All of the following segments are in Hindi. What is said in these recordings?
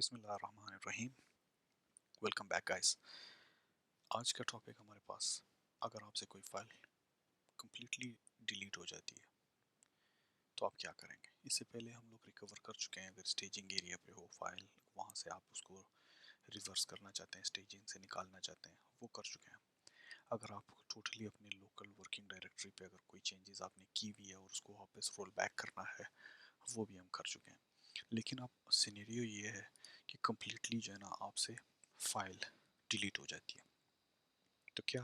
बिस्मिल्लाहिर्रहमानिर्रहीम। Welcome back guys. आज का टॉपिक हमारे पास, अगर आपसे कोई फाइल कंप्लीटली डिलीट हो जाती है तो आप क्या करेंगे। इससे पहले हम लोग रिकवर कर चुके हैं। अगर स्टेजिंग एरिया पे हो फाइल, वहाँ से आप उसको रिवर्स करना चाहते हैं, स्टेजिंग से निकालना चाहते हैं, वो कर चुके हैं। अगर आप टोटली अपने लोकल वर्किंग डायरेक्टरी पे अगर कोई चेंजेस आपने की हुई है और उसको वापस रोल बैक करना है, वो भी हम कर चुके हैं। लेकिन अब सिनेरियो ये है कि कम्प्लीटली जो है ना आपसे फाइल डिलीट हो जाती है, तो क्या,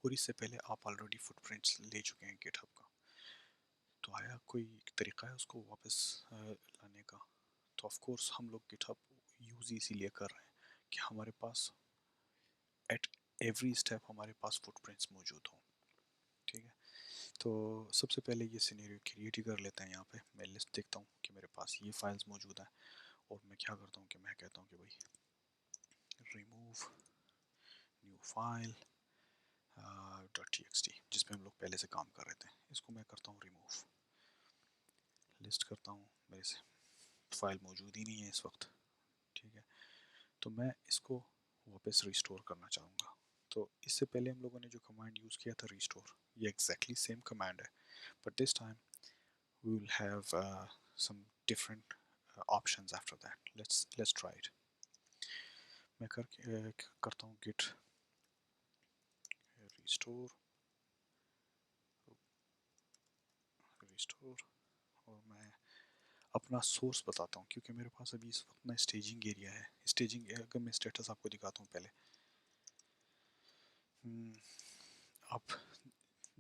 और इससे पहले आप ऑलरेडी फुटप्रिंट्स ले चुके हैं गिटहब का, तो आया कोई तरीका है उसको वापस लाने का। तो ऑफ कोर्स हम लोग गिटहब यूज़ इसीलिए कर रहे हैं कि हमारे पास एट एवरी स्टेप हमारे पास फुटप्रिंट्स मौजूद हों। ठीक है, तो सबसे पहले ये सिनेरियो क्रिएट ही कर लेते हैं। यहाँ पे मैं लिस्ट देखता हूँ कि मेरे पास ये फाइल्स मौजूद हैं, और मैं क्या करता हूँ कि मैं कहता हूँ कि भाई रिमूव न्यू फाइल .txt, जिसमें हम लोग पहले से काम कर रहे थे, इसको मैं करता हूँ रिमूव। लिस्ट करता हूँ, मेरे से फाइल मौजूद ही नहीं है इस वक्त। ठीक है, तो मैं इसको वापस रिस्टोर करना चाहूँगा। तो इससे पहले हम लोगों ने जो कमांड यूज़ किया था रिस्टोर, ये एग्जैक्टली सेम कमांड है, but this time we will have some different options after that. Let's try it. मैं करता हूँ git restore, और मैं अपना सोर्स बताता हूँ, क्योंकि मेरे पास अभी इस वक्त ना स्टेजिंग एरिया है। स्टेजिंग का मैं स्टेटस आपको दिखाता हूँ पहले। आप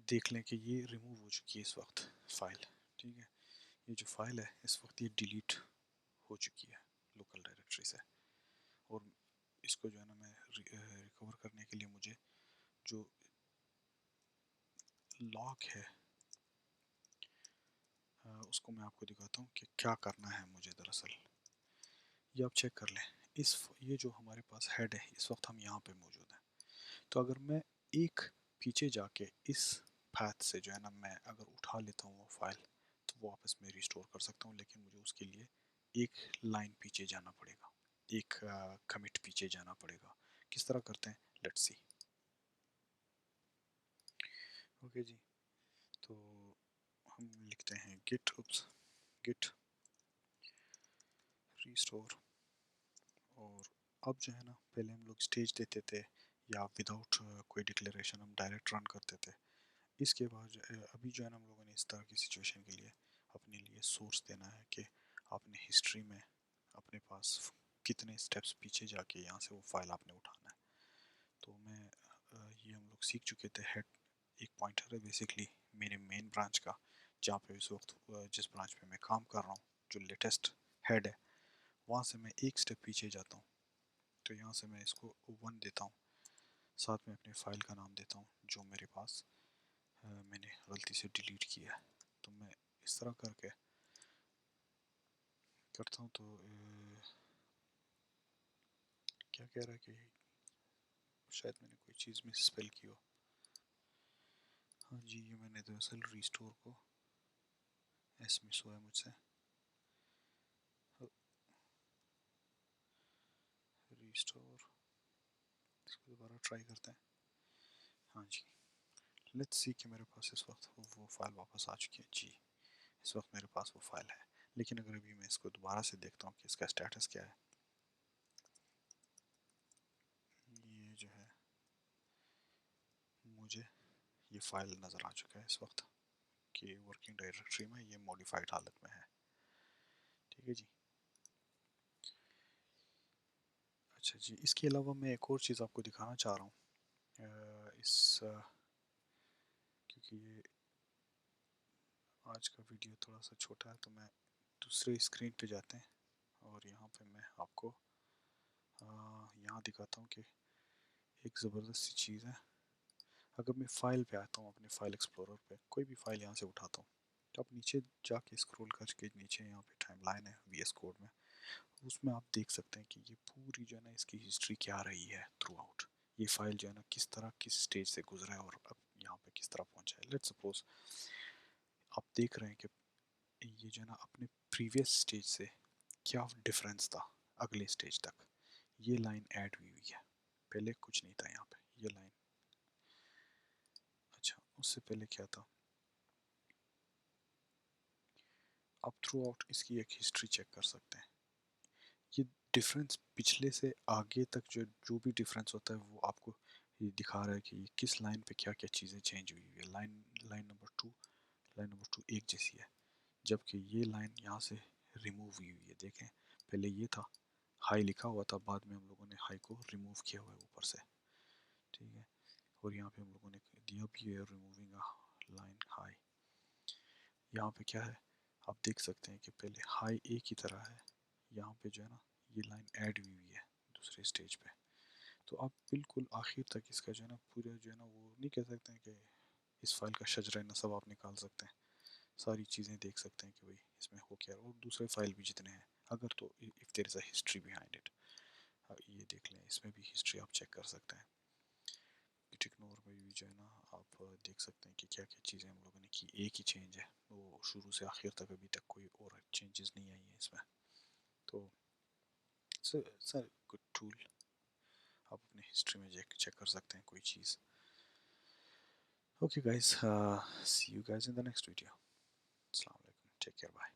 देख लें कि ये रिमूव हो चुकी है इस वक्त फाइल। ठीक है, ये जो फाइल है इस वक्त ये डिलीट हो चुकी है लोकल डायरेक्टरी से, और इसको जो है ना मैं रिकवर करने के लिए मुझे जो लॉग है उसको मैं आपको दिखाता हूँ कि क्या करना है मुझे। दरअसल ये आप चेक कर लें, ये जो हमारे पास हेड है इस वक्त हम यहाँ पे मौजूद हैं। तो अगर मैं एक पीछे जाके इस पाथ से जो है ना मैं अगर उठा लेता हूँ वो फाइल, तो वो वापस मैं रिस्टोर कर सकता हूँ। लेकिन मुझे उसके लिए एक लाइन पीछे जाना पड़ेगा, एक कमिट पीछे जाना पड़ेगा। किस तरह करते हैं, लेट्स सी। ओके जी, तो हम लिखते हैं गिट रिस्टोर, और अब जो है ना पहले हम लोग स्टेज देते थे या विदाउट कोई डिक्लेरेशन हम डायरेक्ट रन करते थे। इसके बाद अभी जो है ना हम लोगों ने इस तरह की सिचुएशन के लिए अपने लिए सोर्स देना है कि आपने हिस्ट्री में अपने पास कितने स्टेप्स पीछे जाके यहाँ से वो फाइल आपने उठाना है। तो मैं ये हम लोग सीख चुके थे। हेड एक पॉइंटर है बेसिकली मेरे मेन ब्रांच का, जहाँ पे इस वक्त जिस ब्रांच पे मैं काम कर रहा हूँ, जो लेटेस्ट हेड है, वहाँ से मैं एक स्टेप पीछे जाता हूँ। तो यहाँ से मैं इसको 1 देता हूँ, साथ में अपने फाइल का नाम देता हूँ जो मेरे पास मैंने गलती से डिलीट किया है। तो मैं इस तरह करके करता हूँ। तो क्या कह रहा है कि शायद मैंने कोई चीज़ मिस स्पेल की हो। हाँ जी, ये मैंने दरअसल रिस्टोर को एस मिस हुआ है मुझसे। रिस्टोर, इसको दोबारा ट्राई करते हैं। हाँ जी, लेट्स सी कि मेरे पास इस वक्त वो फाइल वापस आ चुकी है जी। इस वक्त मेरे पास वो फाइल है, लेकिन अगर अभी मैं इसको दोबारा से देखता हूँ कि इसका स्टेटस क्या है, ये जो है मुझे ये फाइल नज़र आ चुका है इस वक्त कि वर्किंग डायरेक्टरी में ये मॉडिफाइड हालत में है। ठीक है जी। अच्छा जी, इसके अलावा मैं एक और चीज़ आपको दिखाना चाह रहा हूँ। क्योंकि ये आज का वीडियो थोड़ा सा छोटा है, तो मैं दूसरे स्क्रीन पे जाते हैं, और यहाँ पे मैं आपको यहाँ दिखाता हूँ कि एक ज़बरदस्त सी चीज़ है। अगर मैं फ़ाइल पे आता हूँ, अपने फ़ाइल एक्सप्लोरर पे कोई भी फ़ाइल यहाँ से उठाता हूँ, तो आप नीचे जाके स्क्रॉल करके नीचे यहाँ पे टाइमलाइन है vscode में, उसमें आप देख सकते हैं कि ये पूरी जो है ना इसकी हिस्ट्री क्या रही है थ्रू आउट। ये फाइल जो है ना किस तरह किस स्टेज से गुजरा है और अब यहाँ पे किस तरह पहुँचा है। लेट्स सपोज आप देख रहे हैं कि ये जो है ना अपने प्रीवियस स्टेज से क्या डिफरेंस था। अगले स्टेज तक। ये लाइन ऐड हुई हुई है, पहले कुछ नहीं था यहाँ पे, ये लाइन। अच्छा, उससे पहले क्या था, आप थ्रू आउट इसकी एक हिस्ट्री चेक कर सकते हैं। ये डिफरेंस पिछले से आगे तक जो भी डिफरेंस होता है वो आपको ये दिखा रहा है कि ये किस लाइन पे क्या क्या चीज़ें चेंज हुई है। लाइन नंबर टू एक जैसी है, जबकि ये लाइन यहाँ से रिमूव हुई हुई है। देखें, पहले ये था, हाई लिखा हुआ था, बाद में हम लोगों ने हाई को रिमूव किया हुआ है ऊपर से, ठीक है। और यहाँ पे हम लोगों ने दिया भी है रिमूविंग लाइन हाई। यहाँ पे क्या है, आप देख सकते हैं कि पहले हाई ए की तरह है, यहाँ पे जो है ना ये लाइन ऐड हुई हुई है दूसरे स्टेज पे। तो आप बिल्कुल आखिर तक इसका जो है ना पूरा जो है ना, वो नहीं कह सकते हैं कि इस फाइल का शजरा नसब आप निकाल सकते हैं, सारी चीज़ें देख सकते हैं कि भाई इसमें हो क्या, और दूसरे फाइल भी जितने हैं अगर, तो if there is a history behind it, ये देख लें, इसमें भी हिस्ट्री आप चेक कर सकते हैं। इग्नोर में भी जो है ना आप देख सकते हैं कि क्या क्या चीज़ें हम लोगों ने की, एक ही चेंज है, वो शुरू से आखिर तक अभी तक कोई और चेंजेस नहीं आई है इसमें। तो इट्स अ गुड टूल, आप अपने हिस्ट्री में चेक कर सकते हैं कोई चीज़। Okay guys, see you guys in the next video. अस्सलाम वालेकुम, टेक केयर, बाय।